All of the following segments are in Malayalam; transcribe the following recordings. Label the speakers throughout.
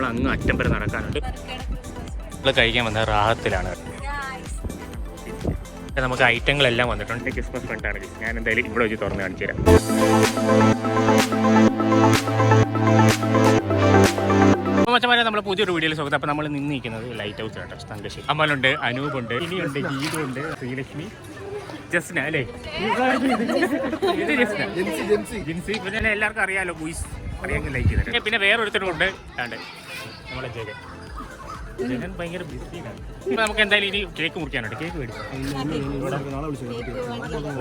Speaker 1: അങ്ങ് അറ്റം വരെ നടക്കാനുണ്ട്. നമ്മൾ കഴിക്കാൻ വന്ന റാഹത്തിലാണ്. നമുക്ക് ഐറ്റങ്ങളെല്ലാം വന്നിട്ടുണ്ട്. ക്രിസ്മസ് ഫ്രണ്ടാണ്. ഞാൻ എന്തായാലും ഇവിടെ വെച്ച് തുറന്ന് കാണിച്ചു തരാം. മച്ചമാരെ നമ്മൾ പുതിയൊരു വീഡിയോയിൽ സ്വാഗതം. അപ്പോൾ നമ്മൾ നിന്നിരിക്കുന്നത് ലൈറ്റ് ഹൗസ് കേട്ടോ, തങ്കശ്ശേരി. അമ്മലുണ്ട്, അനൂപുണ്ട്, ഇനിയുണ്ട്, ഗീതുണ്ട്, ശ്രീലക്ഷ്മി, ജസ്ന അല്ലേ? ഇത് ജസ്ന, ജിൻസി. പിന്നെ എല്ലാവർക്കും അറിയാലോ, ബോയ്സ് അറിയാമെങ്കിൽ ലൈക്ക് ചെയ്തിട്ട്. പിന്നെ വേറൊരുത്തരും ഉണ്ട്, നമ്മളെ ജഗൻ. ജഗൻ ഭയങ്കര ബിസിയാണ്. ഇപ്പം നമുക്ക് എന്തായാലും ഇനി കേക്ക് മുറിക്കാനുണ്ട്. കേക്ക് മേടിക്കും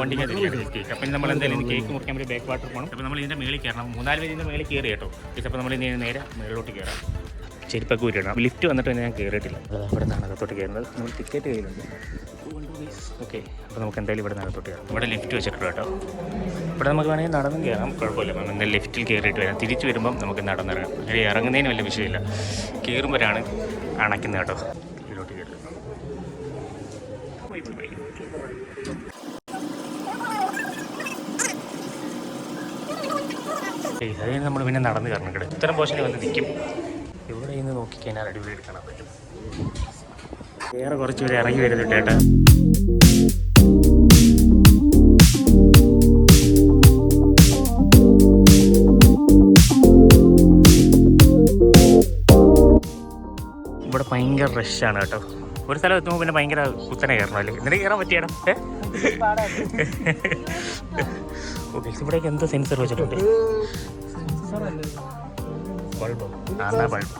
Speaker 1: വണ്ടിക്കകത്ത് കേക്ക്. അപ്പം നമ്മൾ എന്തായാലും ഇനി കേക്ക് മുറിക്കാൻ വേണ്ടി ബാക്ക് വാട്ടർ പോകണം. അപ്പോൾ നമ്മൾ ഇതിൻ്റെ മേളിൽ കയറണം. 3-4 പേര് ഇതിൻ്റെ മേളിൽ കയറി കേട്ടോ. അപ്പോൾ നമ്മൾ ഇനി നേരെ മേളിലോട്ട് കയറാം. ചെരുപ്പൊക്കെ ഊരിടണം. ലിഫ്റ്റ് വന്നിട്ട് ഞാൻ കയറിയിട്ടില്ല. അവിടെ നിന്നാണ് അകത്തോട്ട് കയറുന്നത്. നമ്മൾ ടിക്കറ്റ് കയ്യിലുണ്ട്. ഓക്കെ, അപ്പോൾ നമുക്ക് എന്തായാലും ഇവിടെ നിന്ന് അകത്തോട്ട് കയറാം. ഇവിടെ ലിഫ്റ്റ് വെച്ചിട്ടുണ്ട് കേട്ടോ. ഇവിടെ നമുക്ക് വേണമെങ്കിൽ നടന്നും കയറാം, കുഴപ്പമില്ല. നമ്മൾ എന്തായാലും ലിഫ്റ്റിൽ കയറിയിട്ട് വരാം. തിരിച്ച് വരുമ്പം നമുക്ക് നടന്നിറങ്ങാം. ഇവിടെ ഇറങ്ങുന്നതിന് വലിയ വിഷയമില്ല. കയറുമ്പോഴാണ് അണയ്ക്കുന്നത് കേട്ടോ. ഇതിലോട്ട് കയറി അതിന് നമ്മൾ പിന്നെ നടന്ന് കയറണം. ഇവിടെ ഇത്തരം പോഷനിൽ വന്ന് നിൽക്കും. ഇവിടെ നിന്ന് നോക്കിക്കഴിഞ്ഞാൽ അടിപൊളി കാണാൻ പറ്റും. വേറെ കുറച്ച് പേര് ഇറങ്ങി വരുന്നുണ്ട് കേട്ടോ. ഇവിടെ ഭയങ്കര റഷാണ് കേട്ടോ. ഒരു സ്ഥലം എത്തുമ്പോൾ പിന്നെ ഭയങ്കര കുത്തനെ കയറണം അല്ലേ? എന്നിട്ട് കയറാൻ പറ്റിയാടോ. ഓക്കെ, ഇവിടേക്ക് എന്താ സെൻസർ വെച്ചിട്ടുണ്ട്? ബൾബോ? ആ ബൾബ്.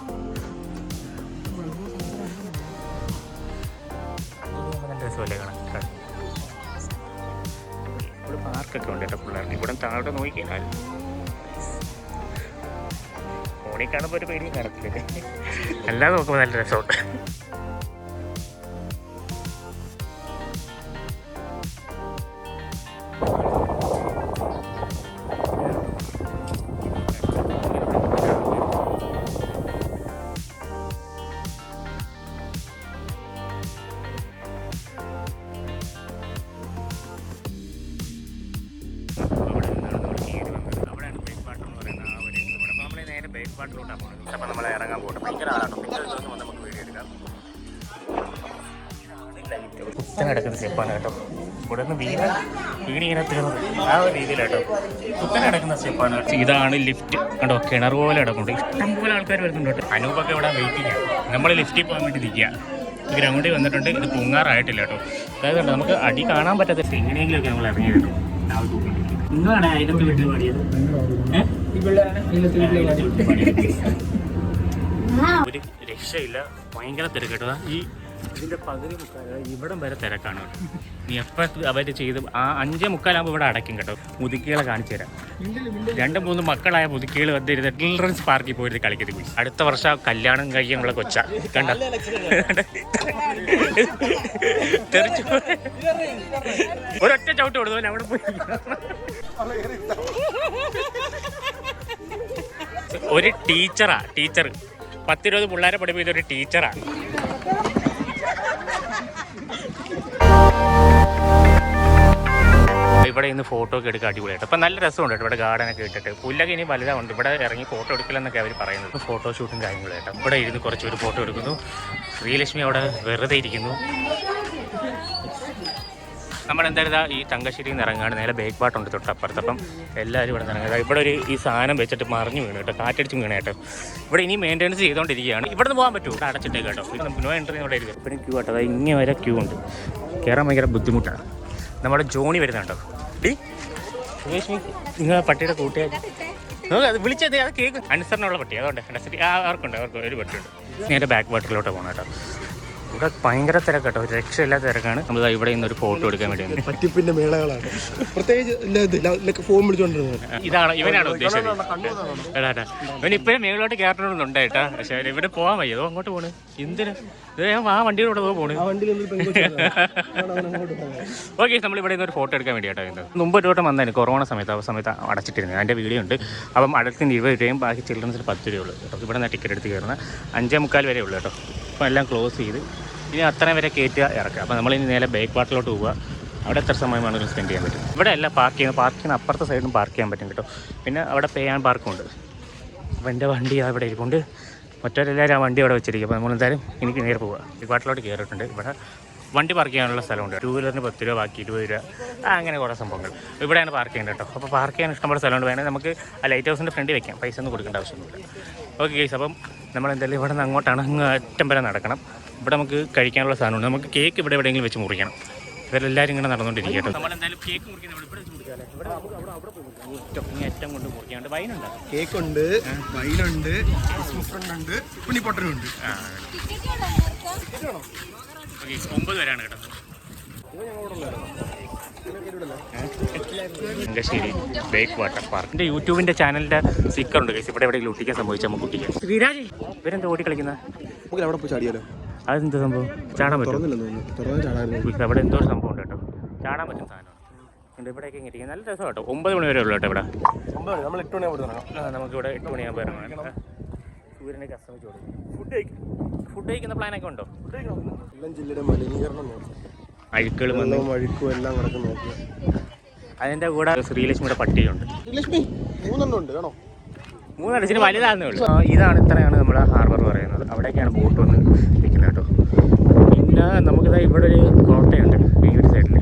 Speaker 1: രസമല്ലേ കാണാൻ? ഇവിടെ പാർക്കൊക്കെ ഉണ്ട് കേട്ടോ പിള്ളേർക്ക്. ഇവിടെ താഴോട്ട് നോക്കിക്കഴിഞ്ഞാൽ ഫോണിൽ കാണുമ്പോൾ ഒരു പേടിയും കാണത്തില്ലേ? അല്ലാതെ നോക്കുമ്പോൾ നല്ല രസമുണ്ട്. ാണ് പോകുന്നത്. അപ്പം നമ്മൾ ഇറങ്ങാൻ പോകണം. ഭയങ്കര ആളാണ്. പിന്നെ ഒരു ദിവസം നമുക്ക് വീഡിയോ എടുക്കാം. കുത്തനെ കിടക്കുന്ന സ്റ്റെപ്പാണ് കേട്ടോ. ഇവിടെ നിന്ന് വീണിങ്ങനെ തീർന്നത് ആ ഒരു രീതിയിലാട്ടോ. കുത്തനെ കിടക്കുന്ന സ്റ്റെപ്പാണ്. ഇതാണ് ലിഫ്റ്റ് കണ്ടോ. കിണർ പോലെ കിടക്കുന്നുണ്ട്. ഇഷ്ടംപോലെ ആൾക്കാർ വരുന്നുണ്ട് കേട്ടോ. അനൂപൊക്കെ ഇവിടെ വെയിറ്റിംഗ് ആണ്. നമ്മൾ ലിഫ്റ്റിൽ പോകാൻ വേണ്ടി നിൽക്കുക. ഗ്രൗണ്ടിൽ വന്നിട്ടുണ്ട്. ഇത് പൊങ്ങാറായിട്ടില്ല കേട്ടോ. അതായത് നമുക്ക് അടി കാണാൻ പറ്റാത്ത എങ്ങനെയെങ്കിലുമൊക്കെ നമ്മൾ ഇറങ്ങി കിട്ടും. നിങ്ങളാണ് അതിനകത്ത് വീട്ടിൽ പാടിയത്? ഒരു രക്ഷയില്ല. ഭയങ്കര തിരക്ക് കേട്ടോ. ഈ ഇതിൻ്റെ പകുതി മുക്കാൽ ഇവിടം വരെ തിരക്കാണ് കേട്ടോ. നീ എപ്പോൾ അവർ ചെയ്ത് 5:45 ഇവിടെ അടയ്ക്കും കേട്ടോ. മുതുക്കികളെ കാണിച്ചു തരാം. 2-3 മക്കളായ മുതുക്കികൾ വന്നിരുന്ന് ചിൽഡ്രൻസ് പാർക്കിൽ പോയിട്ട് കളിക്കരുത് പോയി. അടുത്ത വർഷം കല്യാണം കഴിക്കാനുള്ള കൊച്ച കണ്ട തെറിച്ചു. ഒരൊറ്റ ചവിട്ട് കൊടുത്തു അവിടെ പോയി. ഒരു ടീച്ചർ 10-20 പിള്ളേരെ പഠിപ്പിക്കുന്ന ഒരു ടീച്ചറാണ്. ഇവിടെ ഇന്ന് ഫോട്ടോ ഒക്കെ എടുക്കുക അടിപൊളിയായിട്ട്. അപ്പം നല്ല രസമുണ്ട് ഇവിടെ ഗാർഡനൊക്കെ ഇട്ടിട്ട്. പുല്ലൊക്കെ ഇനി വലുതാവുണ്ട്. ഇവിടെ ഇറങ്ങി ഫോട്ടോ എടുക്കില്ലെന്നൊക്കെ അവർ പറയുന്നത്. ഫോട്ടോഷൂട്ടും കാര്യങ്ങളായിട്ട് ഇവിടെ ഇരുന്ന് കുറച്ച് ഒരു ഫോട്ടോ എടുക്കുന്നു. ശ്രീലക്ഷ്മി അവിടെ വെറുതെ ഇരിക്കുന്നു. നമ്മളെന്തായാലും ഈ തങ്കശ്ശേരിയിൽ നിന്ന് ഇറങ്ങാണ്ട് നേരെ ബേക്ക് പാട്ടുണ്ട് തൊട്ടപ്പുറത്ത്. അപ്പം എല്ലാവരും ഇവിടെ നിന്ന് ഇറങ്ങുക. ഇവിടെ ഈ സാധനം വെച്ചിട്ട് മറിഞ്ഞു വീണ് കേട്ടോ. കാറ്റടിച്ച് വീണ് കേട്ടോ. ഇവിടെ ഇനി മെയിൻ്റെനൻസ് ചെയ്തുകൊണ്ടിരിക്കുകയാണ്. ഇവിടെ നിന്ന് പോകാൻ പറ്റുമോ? അടച്ചിട്ടേക്ക് കേട്ടോ. നോ എൻട്രി ഇവിടെ ഇരിക്കും. ഇപ്പോഴും ക്യൂ ആട്ടോ. അതായത് ഇങ്ങനെ വരെ ക്യൂ ഉണ്ട്. കയറാൻ ഭയങ്കര ബുദ്ധിമുട്ടാണ്. നമ്മുടെ ജോണി വരുന്നുണ്ടോ? സുരേഷ്മി നിങ്ങളെ പട്ടിയുടെ കൂട്ടുകാർ അത് വിളിച്ചത്. അത് കേക്ക് അനുസരണമുള്ള പട്ടി. അതുകൊണ്ട് അവർക്കുണ്ട് ഒരു പട്ടിയുണ്ട്. നേരെ ബാക്ക് വാട്ടറിലോട്ട് പോകണം കേട്ടോ. ഇവിടെ ഭയങ്കര തിരക്ക് കേട്ടോ. ഒരു രക്ഷയില്ലാത്ത തിരക്കാണ്. നമ്മൾ ഇവിടെ നിന്ന് ഒരു ഫോട്ടോ എടുക്കാൻ വേണ്ടി
Speaker 2: പറ്റിപ്പിന്റെ മേളകളാണ്. പ്രത്യേകിച്ച് ഫോൺ വിളിച്ചോണ്ടിരുന്നത്
Speaker 1: ഇതാണ്. ഇവനാണ് ഉദ്ദേശിച്ചത്. ഇവൻ ഇപ്പോഴും മേളിലോട്ട് കയറണമെന്നുണ്ട് കേട്ടാ. പക്ഷേ ഇവിടെ പോകാൻ വയ്യ. അതോ അങ്ങോട്ട് പോണ്. എന്തിന് ആ വണ്ടിയിലൂടെ പോണ്. ഓക്കെ, നമ്മളിവിടെ നിന്ന് ഒരു ഫോട്ടോ എടുക്കാൻ വേണ്ടി കേട്ടോ. മുമ്പ് ഒരു വട്ടം വന്നതിന് കൊറോണ സമയത്ത് അടച്ചിട്ടിരുന്നത്. അതിൻ്റെ വീഡിയോ ഉണ്ട്. അപ്പം അടുത്തിന് 20 രൂപയും ബാക്കി ചിൽഡ്രൻസിന് 10 രൂപയുള്ളൂ കേട്ടോ. ഇവിടെ നിന്ന് ടിക്കറ്റ് എടുത്ത് കയറുന്ന 5:45 വരെ ഉള്ളൂ കേട്ടോ. അപ്പം എല്ലാം ക്ലോസ് ചെയ്ത് ഇനി അത്രയും വരെ കയറ്റുക ഇറക്കുക. അപ്പോൾ നമ്മളിനി നേരെ ബേക്ക് വാട്ടറിലോട്ട് പോവുക. അവിടെ എത്ര സമയമാണെങ്കിലും സ്പെൻഡ് ചെയ്യാൻ പറ്റും. ഇവിടെ അല്ല പാർക്കിംഗ് അപ്പുറത്തെ സൈഡിലും പാർക്ക് ചെയ്യാൻ പറ്റും കേട്ടോ. പിന്നെ അവിടെ പേ ആൻഡ് പാർക്കുണ്ട്. അപ്പോൾ എൻ്റെ വണ്ടി അവിടെ ഇരിപ്പുണ്ട്. മറ്റവരെല്ലാവരും ആ വണ്ടി അവിടെ വെച്ചിരിക്കും. അപ്പോൾ നമ്മളെന്തായാലും എനിക്ക് നേരെ പോവുക. ബേക്ക് കയറിയിട്ടുണ്ട്. ഇവിടെ വണ്ടി പാർക്ക് ചെയ്യാനുള്ള സ്ഥലമുണ്ട്. 2 വീലറിന് 10 രൂപ, ബാക്കി 20 രൂപ, അങ്ങനെ കുറേ സംഭവങ്ങൾ ഇവിടെയാണ് പാർക്ക് ചെയ്യേണ്ടത് കേട്ടോ. അപ്പോൾ പാർക്ക് ചെയ്യാൻ ഇഷ്ടംപോലെ സ്ഥലമുണ്ട്. വേണമെങ്കിൽ നമുക്ക് ആ ലൈറ്റ് ഹൗസിൻ്റെ ഫ്രണ്ടിൽ വെക്കാം. പൈസ ഒന്നും കൊടുക്കേണ്ട ആവശ്യമൊന്നുമില്ല. ഓക്കെ ഗൈസ്, അപ്പം നമ്മളെന്തായാലും ഇവിടെ നിന്ന് അങ്ങോട്ടാണ് അറ്റം വരെ നടക്കണം. ഇവിടെ നമുക്ക് കഴിക്കാനുള്ള സാധനമുണ്ട്. നമുക്ക് കേക്ക് ഇവിടെ എവിടെയെങ്കിലും വെച്ച് മുറിക്കണം. ഇവരെല്ലാവരും ഇങ്ങനെ നടന്നുകൊണ്ടിരിക്കും കേട്ടോ. നമ്മളെന്തായാലും കേക്ക് മുറിക്കുന്നത് ഇവിടെ ഏറ്റവും കൊണ്ട് മുറിക്കാണ്ട് വൈനുണ്ട്,
Speaker 2: കേക്കുണ്ട്, വൈനുണ്ട്, ക്രിസ്മസ് ഫ്രണ്ടുണ്ട്, ഉണ്ണിപ്പൊട്ടനുണ്ട്.
Speaker 1: 9 പേരാണ് കേട്ടോ. Thangassery backwater park. എൻ്റെ യൂട്യൂബിൻ്റെ ചാനലിൻ്റെ സ്റ്റിക്കറുണ്ട് ഗൈസ്. ഇവിടെ എവിടെയെങ്കിലും ഒട്ടിക്കാൻ സംഭവിച്ചാൽ നമുക്ക് ഒട്ടിക്കാം. ശ്രീരാജ് ഇവരെന്താ ഓടി കളിക്കുന്നത്?
Speaker 2: അവിടെ പോയി ചാടിയാലോ?
Speaker 1: അതെന്താ സംഭവം? ചാടാൻ പറ്റും. അവിടെ എന്തോ ഒരു സംഭവം ഉണ്ട് കേട്ടോ. ചാടാൻ പറ്റും സാധനമാണ്. ഇവിടെയൊക്കെ ഇങ്ങനെ നല്ല രസം കേട്ടോ. 9 മണി വരെ ഉള്ളൂ കേട്ടോ ഇവിടെ.
Speaker 2: നമ്മൾ 8 മണിയാകുമ്പോൾ
Speaker 1: നമുക്കിവിടെ 8 മണിയാകുമ്പോൾ ഇറങ്ങാം. സൂര്യനൊക്കെ അസ്തമിച്ച് കൊടുക്കും. ഫുഡ് കഴിക്കുന്ന പ്ലാനൊക്കെ ഉണ്ടോ?
Speaker 2: എല്ലാം ജില്ലയുടെ മലിനീകരണം
Speaker 1: അഴുക്കളും
Speaker 2: അഴുക്കും എല്ലാം കിടക്കുന്നു.
Speaker 1: അതിൻ്റെ കൂടെ ശ്രീലക്ഷ്മിയുടെ പട്ടികയുണ്ട്.
Speaker 2: ശ്രീലക്ഷ്മി 3 ഉണ്ട് കേട്ടോ.
Speaker 1: 3 അടിച്ചിന് വലുതാണെന്നേ ഉള്ളൂ. ഇതാണ് ഇത്രയാണ് നമ്മുടെ ഹാർബർ പറയുന്നത്. അവിടേക്കാണ് ബോട്ട് വന്ന് നിൽക്കുന്നത് കേട്ടോ. പിന്നെ നമുക്കിതാ ഇവിടെ ഒരു കോട്ടയുണ്ട് ഈ ഒരു സൈഡിൽ.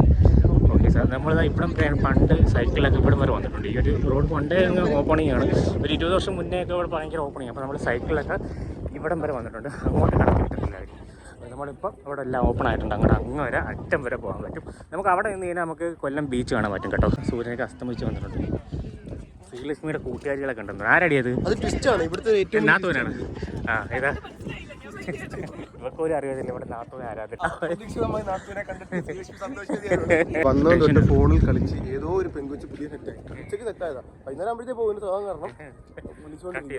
Speaker 1: ഓക്കെ സാർ, നമ്മളിതാ ഇവിടെ പണ്ട് സൈക്കിളൊക്കെ ഇവിടെ വരെ വന്നിട്ടുണ്ട്. ഈ ഒരു റോഡ് പണ്ടേ അങ്ങ് ഓപ്പണിംഗ് ആണ്. ഒരു 20 വർഷം മുന്നേ ഒക്കെ ഇവിടെ ഭയങ്കര ഓപ്പണിംഗ്. അപ്പോൾ നമ്മൾ സൈക്കിളൊക്കെ ഇവിടം വരെ വന്നിട്ടുണ്ട്. അങ്ങോട്ട് കടത്തി വിട്ടിട്ടില്ലായിരിക്കും. നമ്മളിപ്പം ഇവിടെ എല്ലാം ഓപ്പൺ ആയിട്ടുണ്ട്. അങ്ങ് വരെ അറ്റം വരെ പോകാൻ പറ്റും. നമുക്ക് അവിടെ നിന്ന് കഴിഞ്ഞാൽ നമുക്ക് കൊല്ലം ബീച്ച് കാണാൻ പറ്റും കേട്ടോ. സൂര്യനൊക്കെ അസ്തമിച്ച് വന്നിട്ടുണ്ട്. ശ്രീലക്ഷ്മിയുടെ കൂട്ടുകാരികളൊക്കെ ഉണ്ടെന്ന്. ആരടിയത്?
Speaker 2: അത് ട്വിസ്റ്റാണ്. ഇവിടുത്തെ ഏറ്റവും
Speaker 1: നാത്തൂനാണ്. ആ ഏതാ? ഇവർക്കൊരു അറിയാതില്ല ഇവിടെ നാത്തൂനെ
Speaker 2: വന്നോണ്ട് ഫോണിൽ കളിച്ച് ഏതോ ഒരു പെൺകുച്ച് പുതിയ സെറ്റായി. ഉച്ചയ്ക്ക് സെറ്റായതാ. വൈകുന്നേരം ആകുമ്പോഴത്തേ പോകുന്ന തോന്നാൻ കാരണം വിളിച്ചോണ്ട്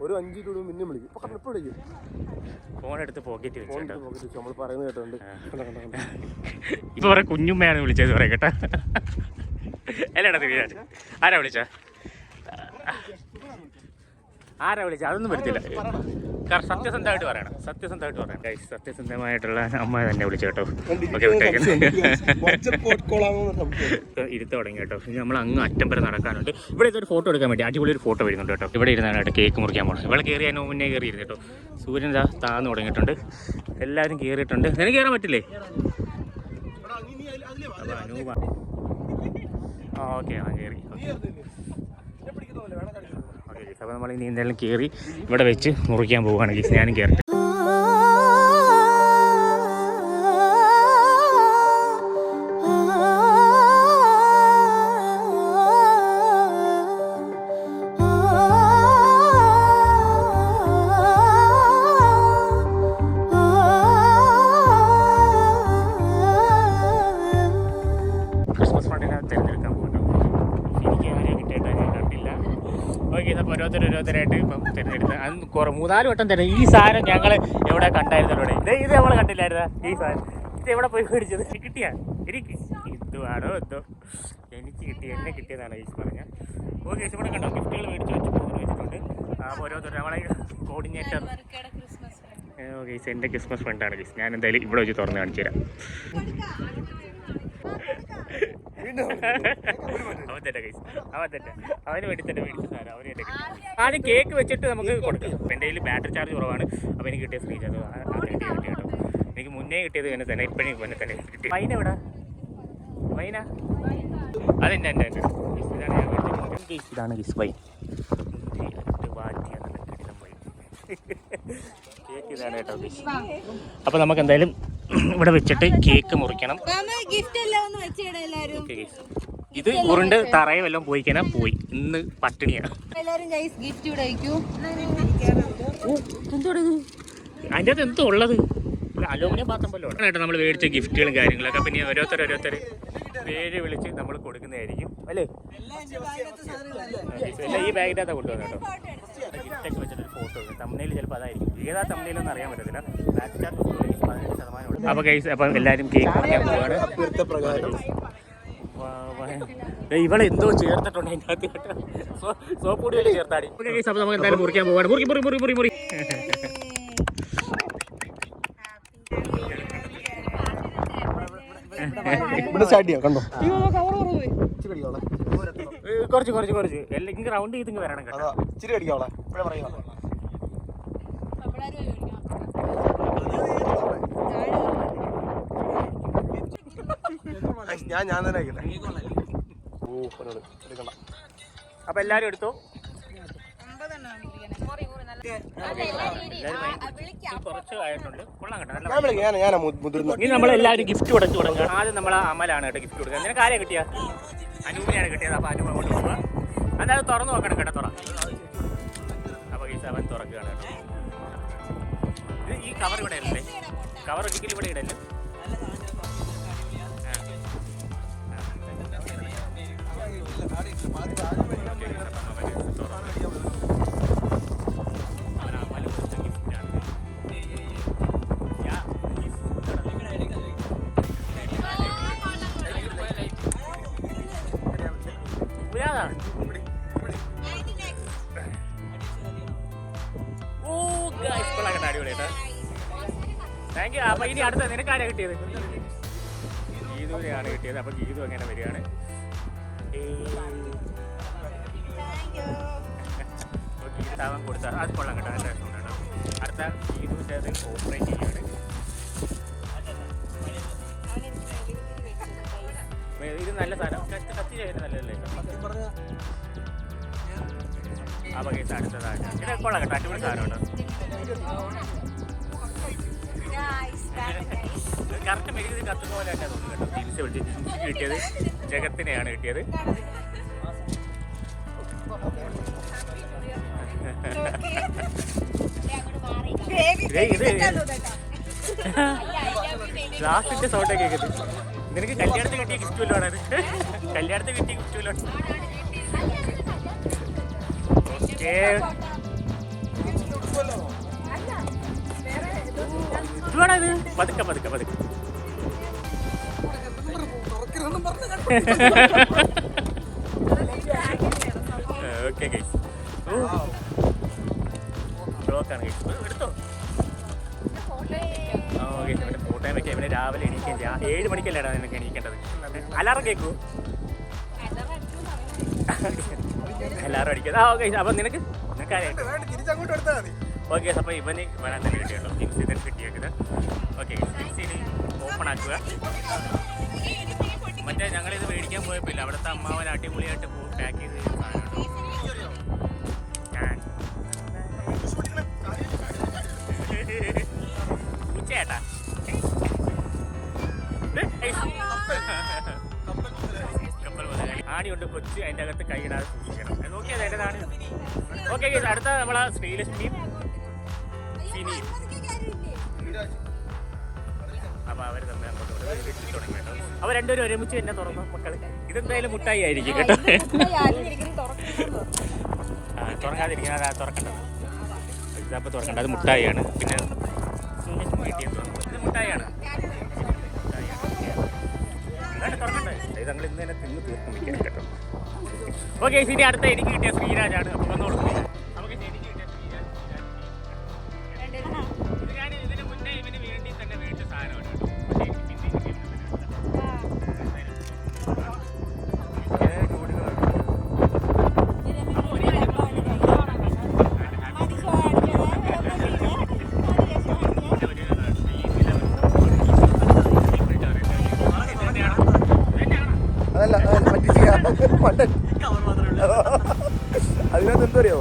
Speaker 2: ഒരു 5 രൂപ മുന്നേ വിളിക്കും. ഇപ്പൊ എപ്പോൾ വിളിക്കും?
Speaker 1: ഫോൺ എടുത്ത് പോക്കറ്റ് വെച്ചു.
Speaker 2: നമ്മൾ പറയുന്നത് കേട്ടോണ്ട്
Speaker 1: ഇപ്പൊ പറയാം കുഞ്ഞുമ്മയാണ് വിളിച്ചത് പറയാം കേട്ടാ. അല്ലേടാ തിരിച്ചു? ആരാ വിളിച്ച? അതൊന്നും വരത്തില്ല. സത്യസന്ധമായിട്ട് പറയണം. ഗൈസ്, സത്യസന്ധമായിട്ടുള്ള അമ്മ തന്നെ വിളിച്ചു കേട്ടോ. ഓക്കെ, ഇരുത്ത് തുടങ്ങി കേട്ടോ. ഇനി നമ്മൾ അങ്ങ് അറ്റം വരെ നടക്കാനുണ്ട്. ഇവിടെ ഇതൊരു ഫോട്ടോ എടുക്കാൻ വേണ്ടി അടിപൊളി ഒരു ഫോട്ടോ വരുന്നുണ്ട് കേട്ടോ. ഇവിടെ ഇരുന്നാണ് കേട്ടോ കേക്ക് മുറിക്കാൻ പോകണം. ഇവിടെ കയറി അതിന് മുന്നേ കയറിയിരുന്നു കേട്ടോ. സൂര്യൻ ഇതാ താന്ന് തുടങ്ങിയിട്ടുണ്ട്. എല്ലാവരും കയറിയിട്ടുണ്ട്. നിനക്ക് കയറാൻ പറ്റില്ലേ? ഓക്കെ, കയറി. അപ്പോൾ നമ്മൾ ഇനി എന്തായാലും കയറി ഇവിടെ വെച്ച് മുറിക്കാൻ പോവുകയാണ്. ഞാനും കയറി. ക്രിസ്മസ് ഫണ്ടിനകത്ത് തിരഞ്ഞെടുക്കാൻ പോകുന്നു. എനിക്ക് ആരെയും കിട്ടിയിട്ട് ഞാൻ കണ്ടില്ല. ഓക്കെ, അപ്പോൾ ഓരോരുത്തരായിട്ട് ഇപ്പം തിരഞ്ഞെടുത്ത് അത് 3-4 വട്ടം തന്നെ. ഈ സാധനം ഞങ്ങൾ എവിടെ കണ്ടായിരുന്നു? ഇത് നമ്മൾ കണ്ടില്ലായിരുന്ന ഈ സാധനം. ഇത് എവിടെ പോയി മേടിച്ചത്? കിട്ടിയാ? എനിക്ക് ഇതുവാണോ എന്തോ എനിക്ക് എന്നെ കിട്ടിയതാണ് ഈ പറഞ്ഞ. ഓക്കെ, ഇവിടെ കണ്ടോ ഗിഫ്റ്റുകൾ വെച്ചിട്ടുണ്ട്. ഓരോരുത്തർ നമ്മളെ കോർഡിനേറ്റർ. ഓക്കെ, എൻ്റെ ക്രിസ്മസ് ഫ്രണ്ടാണ് ഗീസ്. ഞാൻ എന്തായാലും ഇവിടെ വെച്ച് തുറന്ന് കാണിച്ചു തരാം. അവന് വേണ്ടി തന്നെ മേടിച്ച സാധനം അവന് തന്നെ കിട്ടും. ആദ്യം കേക്ക് വെച്ചിട്ട് നമുക്ക് കൊടുക്കാം. എൻ്റെ കയ്യിൽ ബാറ്ററി ചാർജ് കുറവാണ്. അപ്പോൾ എനിക്ക് കിട്ടിയ ഫ്രീ ചാർജ് കിട്ടി കേട്ടോ. എനിക്ക് മുന്നേ കിട്ടിയത് തന്നെ തന്നെ ഇപ്പോഴും പിന്നെ തന്നെ കിട്ടി. വൈന എവിടെ? വൈന അതെന്നെ എൻ്റെ ഇതാണ് ഞാൻ മേടിച്ചത്. ഇതാണ് ഗിസ് വൈൻ. കേക്ക് ഇതാണ് കേട്ടോ ഗിസ്. അപ്പോൾ നമുക്ക് എന്തായാലും ഇവിടെ വെച്ചിട്ട് കേക്ക് മുറിക്കണം. ഇത് ഉരുണ്ട് തറയെ വല്ലതും പോയിക്കാനാ പോയി. ഇന്ന് പട്ടിണിയാണ്. അതിൻ്റെ അകത്ത് എന്തോ ഉള്ളത്? അലൂമിനിയം പാത്രം പോലെ കേട്ടോ. നമ്മൾ മേടിച്ച ഗിഫ്റ്റുകളും കാര്യങ്ങളൊക്കെ പിന്നെ ഓരോരുത്തർ പേര് വിളിച്ച് നമ്മൾ കൊടുക്കുന്നതായിരിക്കും അല്ലേ? എല്ലാം ഈ ബാഗിൻ്റെ കൊണ്ടുവന്നു കേട്ടോ. ഗിഫ്റ്റൊക്കെ വെച്ചിട്ടൊരു ഫോട്ടോ തമ്മിൽ ചിലപ്പോൾ അതായിരിക്കും. ഏതാ തമ്മിലൊന്നും അറിയാൻ പറ്റത്തില്ല. Back charge 15%. അപ്പോൾ ഗൈസ്, അപ്പം എല്ലാവരും കേക്ക് മുറിക്കാൻ പോവാണ്. ഇവളെന്തോ ചേർത്തിട്ടുണ്ട് അതിൻ്റെ അകത്ത് കേട്ടോ. സോപ്പ് പൊടി വരെ ചേർത്താടി. അപ്പോൾ നമുക്ക് എന്തായാലും മുറിക്കാൻ പോവാണ്. മുറി.
Speaker 2: ഇവിടെ സ്റ്റാർട്ട് ചെയ്യാം കണ്ടോ
Speaker 1: കുറച്ച് കുറച്ച് കുറച്ച് എല്ലാം റൗണ്ട് ചെയ്ത് വരണം കേട്ടോ.
Speaker 2: ഇച്ചിരി അടിക്കാവളെ ഇവിടെ പറയാ ഞാൻ തന്നെ ആയിക്കട്ടെ. ഓ എടുക്കണ്ട.
Speaker 1: അപ്പൊ എല്ലാരും എടുത്തോ. കുറച്ച് ആയിട്ടുണ്ട്. കൊള്ളാം കേട്ടോ. ഇനി നമ്മളെല്ലാവരും ഗിഫ്റ്റ് കൊടുത്തു തുടങ്ങുക. ആദ്യം നമ്മളെ അമലാണ് കേട്ടോ ഗിഫ്റ്റ് കൊടുക്കുക. നിനക്ക് ആരെയാണ് കിട്ടിയ? അനൂപിനെയാണ് കിട്ടിയത്. അപ്പൊ അനൂപ് അങ്ങോട്ട് പോവുക. അതായത് തുറന്നു നോക്കണം കേട്ടോ. അപ്പൊ ഈ അവൻ തുറക്കുകയാണ് കേട്ടോ. ഇത് ഈ കവർ ഇവിടെ അല്ലേ? കവർ ഒരിക്കലും ഇവിടെ ഇടല്ലേ? Thank you. അപ്പൊ ഇനി അടുത്ത നിനക്കാരാ കിട്ടിയത്? ഗീതുവിനെയാണ് കിട്ടിയത്. അപ്പൊ ഗീതു അങ്ങനെ വരികയാണ്. ഗീതാവൻ കൊടുത്ത അത് കൊള്ളാം കേട്ടോ. നല്ല രസമുണ്ടാണ്. അടുത്ത ഗീതുവിൻ്റെ അത് ഓപ്പറേറ്റ് ചെയ്യാണ്. ഇത് നല്ല സാധനം. കത്തി ചെയ്യുന്നത് നല്ലതല്ലേ? അപ്പൊ കേസ് അടുത്തതാണ്. ഇത് കൊള്ളാം കേട്ടോ. അടിപൊളി സാധനമുണ്ട്. കറക്റ്റ് മെഴുകുതി കത്തുന്ന പോലെ തന്നെ തോന്നുന്നു കേട്ടോ. തിരിച്ച് വിളിച്ച് കിട്ടിയത് ജഗത്തിനെയാണ് കിട്ടിയത്. ഗ്ലാസിന്റെ സൗണ്ടൊക്കെ കേൾക്കുന്നത്. നിനക്ക് കല്യാണത്തിന് കിട്ടിയ ഗിഫ്റ്റ് വല്ലോണ് അത്? കല്യാണത്തിന് കിട്ടിയ ഗിഫ്റ്റ് വല്ലോണ്? ഓക്കേ. ഇത് പതുക്കെ പതുക്കെ പതുക്കെ. Okay guys. ബ്ലോക്കാണ് ഗൈസ്. എടുത്തോ. ഇവന്റെ ഫോട്ടോയും വെക്കാം. ഇവനെ രാവിലെ എണീക്കുകയും ചെയ്യാം. 7 മണിക്കല്ലേടാ നിനക്ക് എണീക്കേണ്ടത്. അലാറം കേൾക്കൂ. എല്ലാവരും അടിക്കുന്നത്. ഓക്കെ. അപ്പൊ നിനക്ക് നിനക്കാരായിട്ട് ഓക്കെ. അപ്പോൾ ഇവന് വരാൻ തന്നെ കിട്ടിയുള്ളൂ. ജിൻസി തന്നെ കിട്ടിയേക്കുന്നത്. ഓക്കെ. ജിൻസിന് ഓപ്പൺ ആക്കുക. മറ്റേ ഞങ്ങളിത് മേടിക്കാൻ പോയപ്പോൾ അവിടുത്തെ അമ്മാവൻ അടിപൊളിയായിട്ട് പാക്ക് ചെയ്ത് ഉച്ചയേട്ടാ. കപ്പൽ പോലെ ആണിയുണ്ട് കൊച്ച്. അതിൻ്റെ അകത്ത് കൈയിടാതെ സൂക്ഷിക്കണം. നോക്കിയത് അതിൻ്റെതാണ്. ഓക്കെ. അടുത്ത നമ്മളെ ശ്രീലക്ഷ്മിയും സിനിയും. അപ്പൊ അവർ തമ്മിൽ അങ്ങോട്ട് തുടങ്ങി കേട്ടോ. അവർ രണ്ടുപേരും ഒരുമിച്ച് തന്നെ തുറന്നു മക്കള്. ഇതെന്തായാലും മുട്ടായി ആയിരിക്കും കേട്ടോ. തുറക്കാതിരിക്കുന്നത് തുറക്കണ്ടത്. ഇതപ്പോൾ തുറക്കണ്ട. അത് മുട്ടായിയാണ്. പിന്നെ ഇത് മുട്ടായിയാണ്. തുറക്കണ്ടേ? ഇത് ഞങ്ങൾ ഇന്ന് തന്നെ തിന്ന് തീർക്കും വിൽക്കാൻ കേട്ടോ. ഓക്കെ. ഇനി അടുത്ത എനിക്ക് കിട്ടിയ ശ്രീരാജാണ്. അപ്പൊ വന്നോളൂ. നമുക്ക് എനിക്ക് കിട്ടിയ ശ്രീരാജ്. ഞാൻ ഇതിന് മുന്നേ ഇവന് വേണ്ടി തന്നെ മേടിച്ച സാധനമാണ് കേട്ടോ.
Speaker 2: അതിനകത്ത് എന്തറിയോ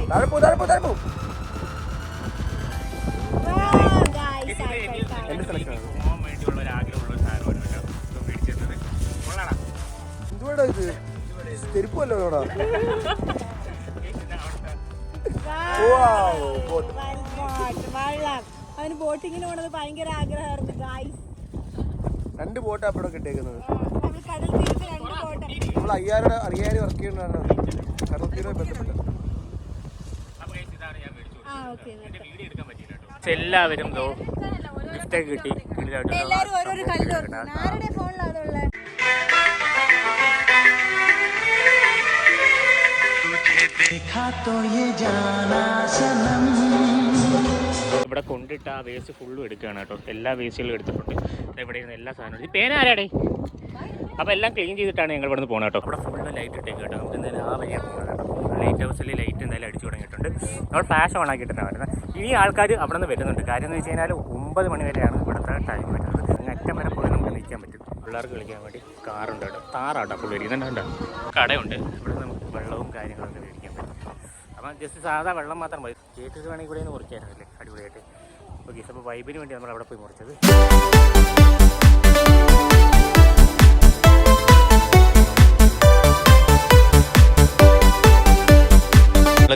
Speaker 2: താഴെപ്പോ താഴെപ്പോ താഴെപ്പോ. എന്റെ സെലക്ഷൻ എന്തുവേടാ ഇത്? ചെരുപ്പല്ലോ ഇവിടെ.
Speaker 3: അവന് ബോട്ടിങ്ങിന് പോണത് ഭയങ്കര ആഗ്രഹമായിരുന്നു.
Speaker 2: 2 ബോട്ടാ ഇവിടെ കിട്ടിയേക്കുന്നത്.
Speaker 3: കടൽ തീരത്ത് 2 ബോട്ട്.
Speaker 2: നമ്മൾ 5000 വർക്ക് ചെയ്യുന്നതാണ് കടൽ തീരവുമായി ബന്ധപ്പെട്ട്.
Speaker 1: എല്ലാവരും ഗിഫ്റ്റൊക്കെ കിട്ടി.
Speaker 3: എല്ലാവരും ഓരോരോ കല്ല് ആരുടെ ഫോണിലാണ് അതുള്ളത്?
Speaker 1: ഇവിടെ അവിടെ കൊണ്ടിട്ട് ആ വേസ്റ്റ് ഫുള്ളും എടുക്കുകയാണ് കേട്ടോ. എല്ലാ വേസ്റ്റുകളും എടുത്തിട്ടുണ്ട്. ഇവിടെ ഇരുന്ന് എല്ലാ സാധനവും. ഈ പേന ആരാടേ? അപ്പോൾ എല്ലാം ക്ലീൻ ചെയ്തിട്ടാണ് ഞങ്ങൾ ഇവിടെ നിന്ന് പോകുന്നത് കേട്ടോ. അവിടെ ഫുള്ള് ലൈറ്റ് ഇട്ടേക്ക് കേട്ടോ. നമുക്ക് എന്തായാലും ആ വഴിയാണ് പോകുന്നത് കേട്ടോ. ലൈറ്റ് ഹൗസിൽ ലൈറ്റ് എന്തായാലും അടിച്ചു തുടങ്ങിയിട്ടുണ്ട്. നമ്മൾ ഫ്ലാഷ് ഓൺ ആക്കിയിട്ടാണ് വരുന്നത്. ഇനി ആൾക്കാർ അവിടെ നിന്ന് വരുന്നുണ്ട്. കാര്യം എന്ന് വെച്ച് കഴിഞ്ഞാൽ 9 മണി വരെയാണ് ഇവിടുത്തെ ടൈം വരുന്നത്. അറ്റം വരെ പോയി നമുക്ക് നിൽക്കാൻ പറ്റും. പിള്ളേർക്ക് കളിക്കാൻ വേണ്ടി കാറുണ്ട് കേട്ടോ. താറാട്ടോ ഫുള്ള് ഇരിക്കുന്നുണ്ടോ. കടയുണ്ട്. ഇവിടെ നമുക്ക് വെള്ളവും കാര്യങ്ങളൊക്കെ മേടിക്കാൻ പറ്റും. അപ്പം ജസ്റ്റ് സാധാ വെള്ളം മാത്രം മതി. കേട്ടിട്ട് വേണമെങ്കിൽ ഇവിടെ നിന്ന് മുറിക്കായിരുന്നല്ലേ അടിപൊളിയായിട്ട്. ഓക്കെ, അപ്പോൾ വൈബിന് വേണ്ടി നമ്മൾ അവിടെ പോയി മുറിച്ചത്.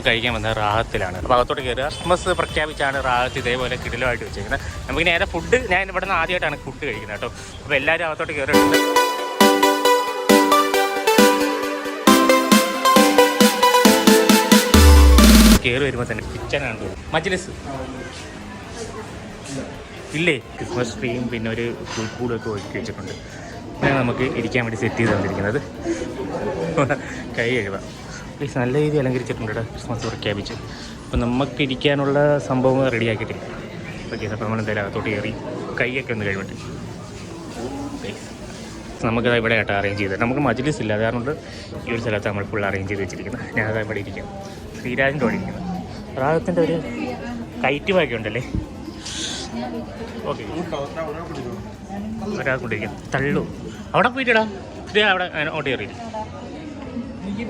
Speaker 1: കഴിക്കാൻ വന്നത് റാഹത്തിലാണ്. അപ്പോൾ അകത്തോട്ട് കയറുക. ക്രിസ്മസ് പ്രഖ്യാപിച്ചാണ് റാഹത്ത് ഇതേപോലെ കിടിലമായിട്ട് വെച്ചിരിക്കുന്നത്. നമുക്ക് നേരെ ഫുഡ്, ഞാൻ ഇവിടെ നിന്ന് ആദ്യമായിട്ടാണ് ഫുഡ് കഴിക്കുന്നത് കേട്ടോ. അപ്പോൾ എല്ലാവരും അകത്തോട്ട് കയറിയിട്ടുണ്ട്. കയറി വരുമ്പോൾ തന്നെ കിച്ചനാണ്. മജ്ലിസ് ഇല്ലേ, ക്രിസ്മസ് ട്രീയും പിന്നെ ഒരു പൂളൊക്കെ ഒരുക്കി വെച്ചിട്ടുണ്ട്. പിന്നെ നമുക്ക് ഇരിക്കാൻ വേണ്ടി സെറ്റ് ചെയ്ത് തന്നിരിക്കുന്നത്. കൈ കഴുകാം. പ്ലീസ്, നല്ല രീതിയിൽ അലങ്കരിച്ചിട്ടുണ്ട് കേട്ടോ ക്രിസ്മസ് പ്രഖ്യാപിച്ച്. അപ്പോൾ നമുക്ക് ഇരിക്കാനുള്ള സംഭവം റെഡിയാക്കിയിട്ടില്ല. ഓക്കെ, അപ്പോൾ നമ്മൾ എന്തായാലും അകത്തോട്ട് കയറി കൈയൊക്കെ ഒന്ന് കഴിവട്ടെ. നമുക്കത് ഇവിടെ ആയിട്ട് അറേഞ്ച് ചെയ്തത്. നമുക്ക് മജ്ലിസ് ഇല്ല, അതുകൊണ്ട് ഈ ഒരു സ്ഥലത്ത് നമ്മൾ ഫുൾ അറേഞ്ച് ചെയ്ത് വെച്ചിരിക്കുന്നത്. ഞാനത് ഇവിടെ ഇരിക്കാം. ശ്രീരാജിൻ്റെ അവിടെ ഇരിക്കുന്നത്. റാഹത്തിൻ്റെ ഒരു കയറ്റ് ബാക്കി ഉണ്ടല്ലേ. ഓക്കെ, ഒരാൾക്കൊണ്ടിരിക്കാം. തള്ളു അവിടെ പോയിട്ടാ. ഇത് അവിടെ ഓട്ട് കയറി.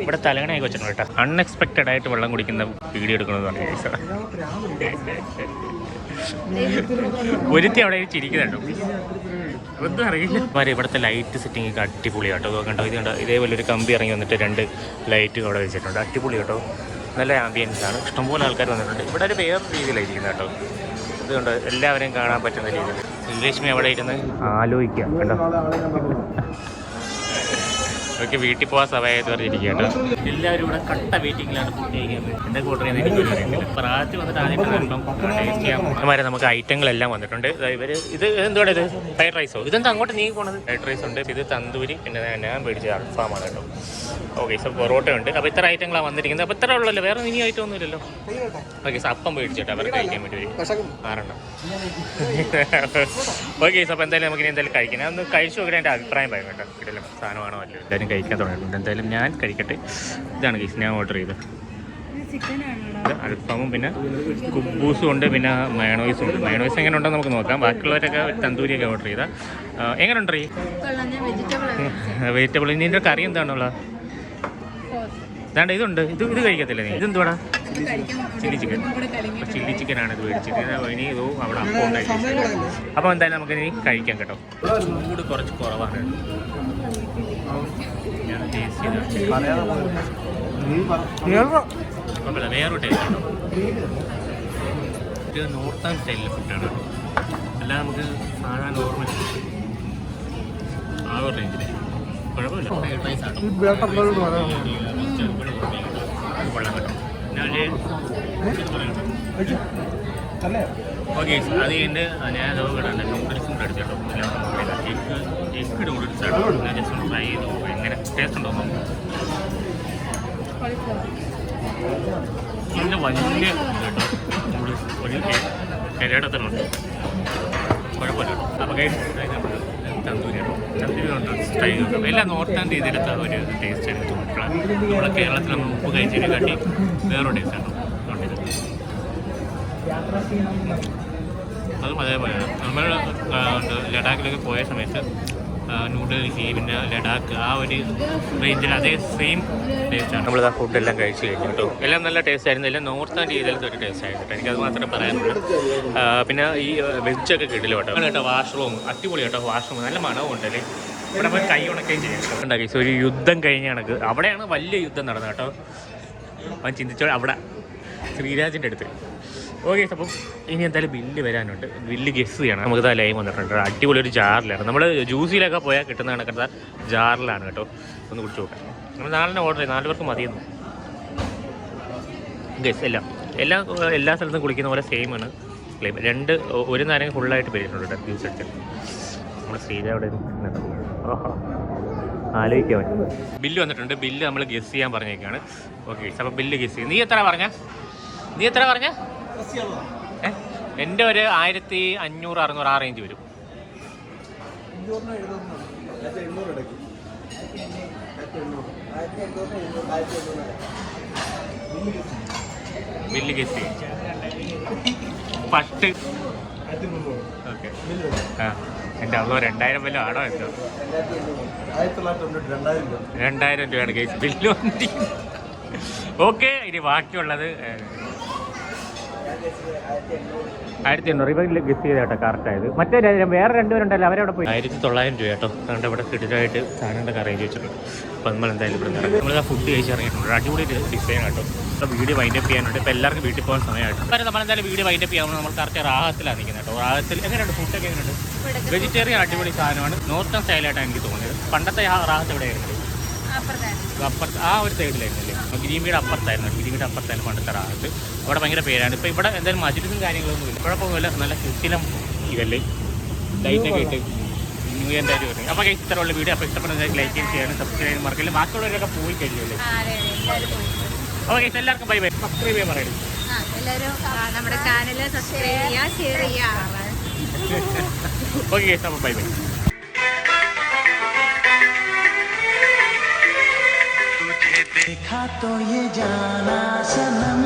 Speaker 1: ഇവിടെ തലകണയൊക്കെ വെച്ചിട്ടുണ്ട് കേട്ടോ. അൺഎക്സ്പെക്റ്റഡ് ആയിട്ട് വെള്ളം കുടിക്കുന്ന വീഡിയോ എടുക്കണമെന്ന് ഒരുത്തി അവിടെ ചിരിക്കുന്നുണ്ടോ ഒന്നും അറിയില്ല. വരെ ഇവിടുത്തെ ലൈറ്റ് സെറ്റിംഗ് ഒക്കെ അടിപൊളി കേട്ടോ. കണ്ടോ, ഇത് കണ്ടോ, ഇതേപോലെ ഒരു കമ്പി ഇറങ്ങി വന്നിട്ട് 2 ലൈറ്റ് അവിടെ വെച്ചിട്ടുണ്ട്. അടിപൊളി കേട്ടോ. നല്ല ആംബിയൻസ് ആണ്. ഇഷ്ടംപോലെ ആൾക്കാർ വന്നിട്ടുണ്ട്. ഇവിടെ ഒരു വേറെ രീതിയിലായിരിക്കുന്നത് കേട്ടോ. ഇതുകൊണ്ട് എല്ലാവരെയും കാണാൻ പറ്റുന്ന രീതിയിൽ. ശ്രീലക്ഷ്മി അവിടെ ഇരുന്ന് ആലോചിക്കാം കേട്ടോ. ഓക്കെ, വീട്ടിൽ പോകാൻ സമയത്ത് പറഞ്ഞിരിക്കുക കേട്ടോ. എല്ലാവരും ഇവിടെ കട്ട വെയിറ്റിങ്ങിലാണ് ഫുഡ് കഴിക്കാൻ. എന്തൊക്കെ ഓർഡർ ചെയ്യുന്നത് എനിക്കൊന്നും അറിയില്ല. പ്രായത്തിൽ വന്നിട്ട് ആദ്യം വരുമ്പം ടേസ്റ്റ് ചെയ്യാൻ വരെ നമുക്ക് ഐറ്റങ്ങളെല്ലാം വന്നിട്ടുണ്ട്. ഇവർ ഇത് എന്തുവാണ്, ഇത് ഫ്രൈഡ് റൈസോ? ഇതെന്താ അങ്ങോട്ട് നീങ്ങി പോണത്? ഫ്രൈഡ് റൈസ് ഉണ്ട്, ഇത് തന്തൂരി, പിന്നെ ഞാൻ മേടിച്ചത് അൽഫാമാണ് കേട്ടോ. ഓക്കെ, സോ പൊറോട്ട ഉണ്ട്. അപ്പോൾ ഇത്ര ഐറ്റങ്ങളാണ് വന്നിരിക്കുന്നത്. അപ്പോൾ ഇത്ര ഉള്ളല്ലോ, വേറെ ഇനി ഐറ്റം ഒന്നും ഇല്ലല്ലോ. ഓക്കെ, സോ അപ്പം മേടിച്ചിട്ട് അവർക്ക് കഴിക്കാൻ വേണ്ടി വരും 6. ഓക്കെ, സോ അപ്പോൾ എന്തായാലും നമുക്ക് ഇനി എന്തായാലും കഴിക്കാം. ഞാൻ ഒന്ന് കഴിച്ചു നോക്കിയിട്ട് എൻ്റെ അഭിപ്രായം പറയും കേട്ടോ. ഇതിലും സാധനമാണോ അല്ലോ. എല്ലാവരും കഴിക്കാൻ തുടങ്ങിയിട്ടുണ്ട്. എന്തായാലും ഞാൻ കഴിക്കട്ടെ. ഇതാണ് കേസ് ഞാൻ ഓർഡർ ചെയ്തത്. അൽഫാമും പിന്നെ കുബൂസും ഉണ്ട്, പിന്നെ മയണോയ്സും ഉണ്ട്. മയണോയ്സ് എങ്ങനെ ഉണ്ടെന്ന് നമുക്ക് നോക്കാം. ബാക്കിയുള്ളവരൊക്കെ തന്തൂരിയൊക്കെ ഓർഡർ ചെയ്താൽ എങ്ങനെ ഉണ്ട്? വെജിറ്റബിൾ. ഇതിൻ്റെ കറി എന്താണുള്ളത്? ഇതാണ്ട് ഇതുണ്ട്. ഇത് കഴിക്കത്തില്ല നീ? ഇതെന്തുവാടാ? Chilli chicken. ചില്ലി ചിക്കനാണ് ഇത് മേടിച്ചിട്ട്. ഇനി ഇതോ അവിടെ അപ്പം ഉണ്ടാക്കി. അപ്പോൾ എന്തായാലും നമുക്ക് ഇനി കഴിക്കാം കേട്ടോ. ചൂട് കുറച്ച് കുറവാണ്. ഞാൻ ടേസ്റ്റ് ചെയ്ത് വേറൊരു ടേസ്റ്റ് ഉണ്ടോ? ഇത് നോർത്തേൺ സ്റ്റൈലിലെ ഫുഡാണ്. അല്ലാതെ നമുക്ക് സാധാരണ നോർമൽ ആ ഒരു റേഞ്ചിൽ കുഴപ്പമില്ല. ഫ്രൈഡ് റൈസ് ആണോ കൊള്ളാം കേട്ടോ. ഓക്കെ, അത് കഴിഞ്ഞിട്ട് ഞാൻ അതോ കിട്ടാണ്ട് നൂഡിൽസും കൂടെ എടുത്തിട്ടോ. എഗ് നൂഡിൽസ് ആണോ? ഞാൻ ജസ്റ്റ് ഒന്ന് ട്രൈ ചെയ്ത് നോക്കാം എങ്ങനെ ടേസ്റ്റ് ഉണ്ടോ നോക്കാം. ഇതിൻ്റെ വലിയ കേട്ടോ നൂഡിൽസ് ഒരു ഇരയിടത്തലുണ്ട്. കുഴപ്പമില്ല കേട്ടോ. അപ്പോൾ തന്തൂരി കേട്ടോ. തന്തൂരി കൊണ്ട് ട്രൈ ചെയ്തു. എല്ലാം നോർത്തേൺ രീതിയിലത്തെ ഒരു ടേസ്റ്റ് ആയിരുന്നു തോന്നിയിട്ടുള്ളത്. നമ്മുടെ കേരളത്തിൽ നമ്മൾ ഉപ്പ് കഴിച്ചതിനെ കാട്ടി വേറൊരു ടേസ്റ്റ് ആണോ തോന്നിയത്. അതും അതേപോലെയാണ്. നമ്മൾ ലഡാക്കിലൊക്കെ പോയ സമയത്ത് ന്യൂഡൽഹി പിന്നെ ലഡാക്ക് ആ ഒരു റേഞ്ചിൽ അതേ സെയിം ടേസ്റ്റാണ്. നമ്മളിതാ ഫുഡെല്ലാം കഴിച്ച് കഴിഞ്ഞു കേട്ടോ. എല്ലാം നല്ല ടേസ്റ്റ് ആയിരുന്നു. എല്ലാം നോർത്തേൺ രീതിയിലത്തെ ഒരു ടേസ്റ്റ് ആയിരുന്നു കേട്ടോ. എനിക്കത് മാത്രമേ പറയാനുള്ളൂ. പിന്നെ ഈ വെജൊക്കെ കിട്ടില്ല കേട്ടോ. കേട്ടോ വാഷ്റൂം അടിപൊളി കേട്ടോ. വാഷ്റൂം നല്ല മണവും ഉണ്ടല്ലേ. ഇവിടെ പോയി കൈ ഉണക്കുകയും ചെയ്യും ഉണ്ടാക്കി. സോ ഒരു യുദ്ധം കഴിഞ്ഞ കണക്ക് അവിടെയാണ് വലിയ യുദ്ധം നടന്നത് കേട്ടോ. അവൻ ചിന്തിച്ചോ അവിടെ ശ്രീരാജിൻ്റെ അടുത്ത്. ഓക്കെ, അപ്പം ഇനി എന്തായാലും ബില്ല് വരാനുണ്ട്. ബില്ല് ഗെസ് ചെയ്യണം. നമുക്കിത് ലൈം വന്നിട്ടുണ്ട്. അടിപൊളി ഒരു ജാറിലാണ്. നമ്മൾ ജ്യൂസിലൊക്കെ പോയാൽ കിട്ടുന്ന കണക്കത്തെ ജാറിലാണ് കേട്ടോ. ഒന്ന് കുടിച്ച് നോക്കാം. നമ്മൾ 4 ഓർഡർ ചെയ്ത് 4 പേർക്ക് മതിയെന്നു. ഗെസ് എല്ലാ സ്ഥലത്തും കുളിക്കുന്ന പോലെ സെയിം ആണ്. ക്ലെയിം 1 നേരം ഫുള്ളായിട്ട് പേരിട്ടുണ്ട് ജ്യൂസ് എടുത്ത്. നമ്മൾ ശ്രീജ അവിടെ ആലോചിക്കാൻ പറ്റും. ബില്ല് വന്നിട്ടുണ്ട്. ബില്ല് നമ്മൾ ഗെസ് ചെയ്യാൻ പറഞ്ഞേക്കാണ്. ഓക്കെ, അപ്പോൾ ബില്ല് ഗെസ് ചെയ്യും. നീ എത്ര പറഞ്ഞ? എൻ്റെ ഒരു 1500-600 ആ റേഞ്ച് വരും. ബില്ല് ഗസ്റ്റ് പട്ട്. ഓക്കെ. ആ എൻ്റെ അമ്മ 2000 വല്ലതും ആണോ എന്തോ? 2000 രൂപയാണ് കേസ് ബില്ല് വന്നിരിക്കുന്നത്. ഓക്കെ, ഇനി ബാക്കിയുള്ളത് 1800. ഇവ ഗസ്റ്റ് ചെയ്ത കേട്ടോ കറക്റ്റായത്. മറ്റേ വേറെ രണ്ടുപേരുണ്ടല്ലോ, അവരവിടെ പോയി. 1900 രൂപ കേട്ടോ. അതുകൊണ്ട് ഇവിടെ കിടിലായിട്ട് സാധനങ്ങളൊക്കെ അറേഞ്ച് വെച്ചിട്ടുണ്ട്. അപ്പോൾ നമ്മൾ എന്തായാലും ഇവിടെ നിന്ന് നമ്മൾ ഫുഡ് കഴിച്ച് ഇറങ്ങിയിട്ടുണ്ട്. അടിപൊളി ഡിസൈൻ കേട്ടോ. അപ്പോൾ വീഡിയോ വൈൻഡപ്പ് ചെയ്യാനുണ്ട്. ഇപ്പോൾ എല്ലാവർക്കും വീട്ടിൽ പോകാൻ സമയമായിട്ട്. അപ്പോൾ നമ്മളെന്തായാലും വീഡിയോ വൈൻഡപ്പ് ചെയ്യാവുമ്പോൾ നമ്മൾ കറക്റ്റ് റാഹത്തിലാണ് നിൽക്കുന്നത് കേട്ടോ. റാഹത്തിൽ എങ്ങനെയുണ്ട് ഫുഡൊക്കെ? എങ്ങനെയുണ്ട്? വെജിറ്റേറിയൻ അടിപൊളി സാധനമാണ്. നോർത്തേൺ സ്റ്റൈലായിട്ടാണ് എനിക്ക് തോന്നിയത്. പണ്ടത്തെ റാഹത്ത് എവിടെയായിരുന്നു? അപ്പുറത്ത് ആ ഒരു സൈഡിലായിരുന്നല്ലേ? ഗിരിമീട് അപ്പുറത്തായിരുന്നു. ഗിരിമീട് അപ്പുറത്തായിരുന്നു പണ്ടത്തെ റാഹത്ത്. അവിടെ ഭയങ്കര പേരാണ്. ഇപ്പോൾ ഇവിടെ എന്തായാലും മജിലിസും കാര്യങ്ങളൊന്നും ഇല്ല. കുഴപ്പമൊന്നുമില്ല. നല്ല സുസ്ഥിരം ഇതല്ലേ, ലൈറ്റൊക്കെ ഇട്ട് ന്യൂ ഇയറിൻ്റെ ആയിട്ട് വരുന്നത്. അപ്പോൾ ഇത്തരമുള്ള വീഡിയോ അപ്പോൾ ഇഷ്ടപ്പെടുന്നത് ലൈക്ക് ചെയ്യാനും സബ്സ്ക്രൈബ് ചെയ്യാനും മറക്കില്ല. ബാക്കിയുള്ളവരൊക്കെ പോയി കഴിയുമല്ലേ? ഓക്കെ, എല്ലാവർക്കും ബൈ ബൈ. സബ്സ്ക്രൈബ് ചെയ്യാൻ പറയുന്നത്
Speaker 3: നമ്മുടെ ചാനൽ സബ്സ്ക്രൈബ് ചെയ്യുക, ഷെയർ ചെയ്യുക.
Speaker 1: ഓക്കെ, അപ്പോൾ ബൈ ബൈ.
Speaker 4: देखा तो ये जाना सनम